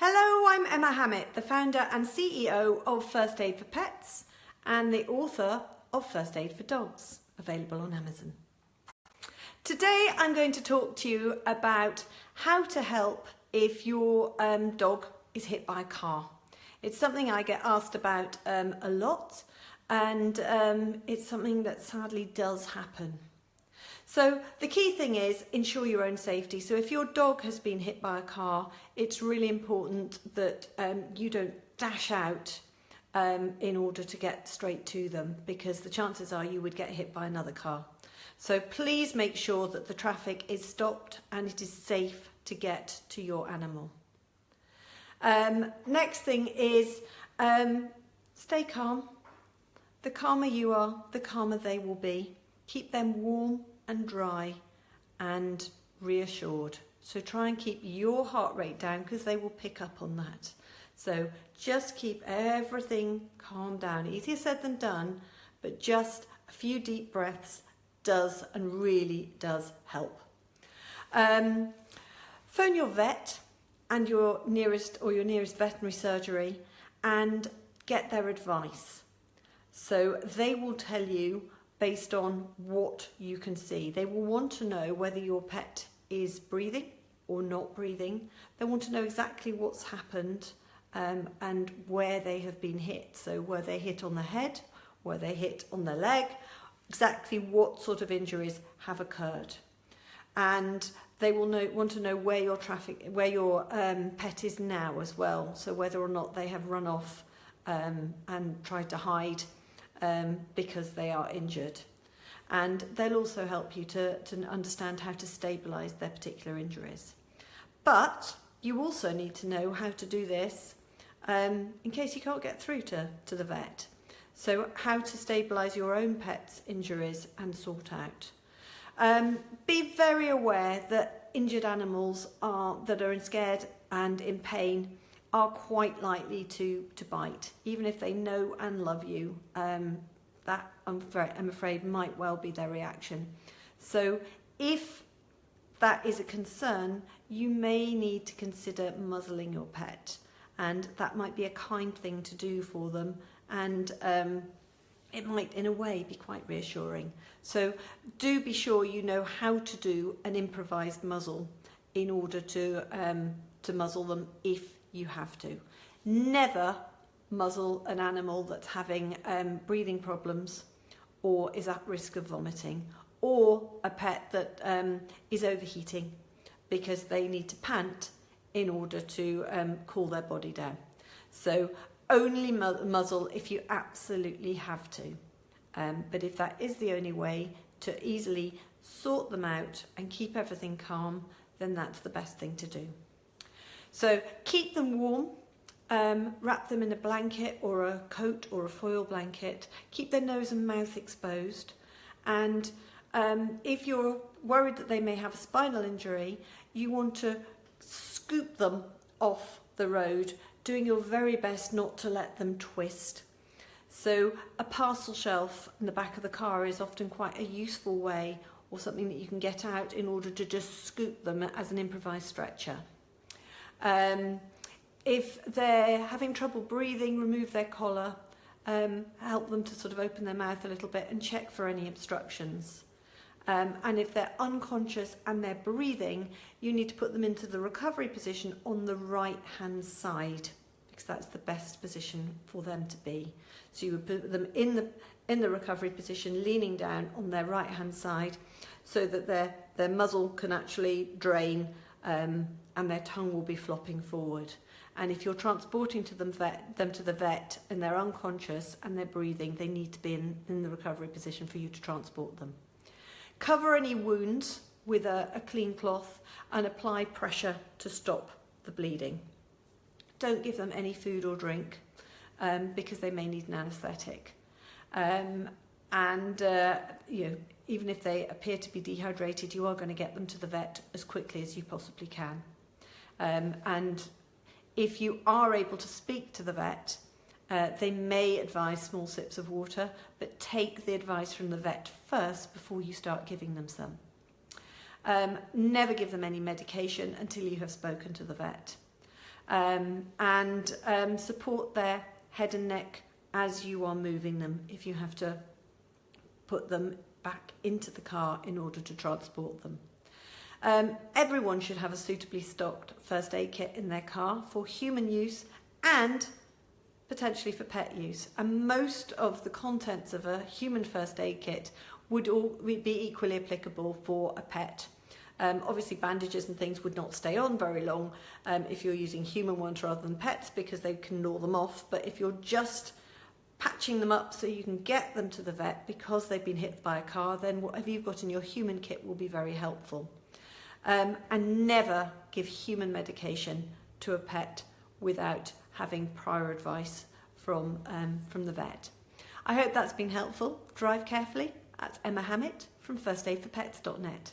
Hello, I'm Emma Hammett, the founder and CEO of First Aid for Pets and the author of First Aid for Dogs, available on Amazon. Today I'm going to talk to you about how to help if your dog is hit by a car. It's something I get asked about a lot, and it's something that sadly does happen. So the key thing is ensure your own safety. So if your dog has been hit by a car, it's really important that you don't dash out in order to get straight to them, because the chances are you would get hit by another car. So please make sure that the traffic is stopped and it is safe to get to your animal. Next thing is stay calm. The calmer you are, the calmer they will be. Keep them warm and dry and reassured. So try and keep your heart rate down, because they will pick up on that. So just keep everything calm down. Easier said than done, but just a few deep breaths does and really does help. Phone your vet and your nearest veterinary surgery and get their advice. So they will tell you based on what you can see. They will want to know whether your pet is breathing or not breathing. They want to know exactly what's happened and where they have been hit. So were they hit on the head? Were they hit on the leg? Exactly what sort of injuries have occurred. And they will want to know where your pet is now as well. So whether or not they have run off and tried to hide because they are injured. And they'll also help you to understand how to stabilise their particular injuries. But you also need to know how to do this in case you can't get through to the vet. So how to stabilise your own pet's injuries and sort out. Be very aware that injured animals that are scared and in pain are quite likely to bite, even if they know and love you. That I'm afraid might well be their reaction. So if that is a concern, you may need to consider muzzling your pet, and that might be a kind thing to do for them, and it might in a way be quite reassuring. So do be sure you know how to do an improvised muzzle in order to muzzle them if you have to. Never muzzle an animal that's having breathing problems or is at risk of vomiting, or a pet that is overheating because they need to pant in order to cool their body down. So only muzzle if you absolutely have to. But if that is the only way to easily sort them out and keep everything calm, then that's the best thing to do. So keep them warm, wrap them in a blanket or a coat or a foil blanket, keep their nose and mouth exposed, and if you're worried that they may have a spinal injury, you want to scoop them off the road, doing your very best not to let them twist. So a parcel shelf in the back of the car is often quite a useful way, or something that you can get out in order to just scoop them as an improvised stretcher. If they're having trouble breathing, remove their collar, help them to sort of open their mouth a little bit and check for any obstructions. And if they're unconscious and they're breathing, you need to put them into the recovery position on the right hand side, because that's the best position for them to be. So you would put them in the recovery position, leaning down on their right hand side, so that their muzzle can actually drain and their tongue will be flopping forward. And if you're transporting them to the vet and they're unconscious and they're breathing, they need to be in the recovery position for you to transport them. Cover any wounds with a clean cloth and apply pressure to stop the bleeding. Don't give them any food or drink because they may need an anaesthetic. Even if they appear to be dehydrated, you are going to get them to the vet as quickly as you possibly can. And if you are able to speak to the vet, they may advise small sips of water, but take the advice from the vet first before you start giving them some. Never give them any medication until you have spoken to the vet. and support their head and neck as you are moving them if you have to put them back into the car in order to transport them. Everyone should have a suitably stocked first aid kit in their car for human use and potentially for pet use. And most of the contents of a human first aid kit would be equally applicable for a pet. Obviously bandages and things would not stay on very long if you're using human ones rather than pets, because they can gnaw them off. But if you're just patching them up so you can get them to the vet because they've been hit by a car, then whatever you've got in your human kit will be very helpful. And never give human medication to a pet without having prior advice from the vet. I hope that's been helpful. Drive carefully. That's Emma Hammett from firstaidforpets.net.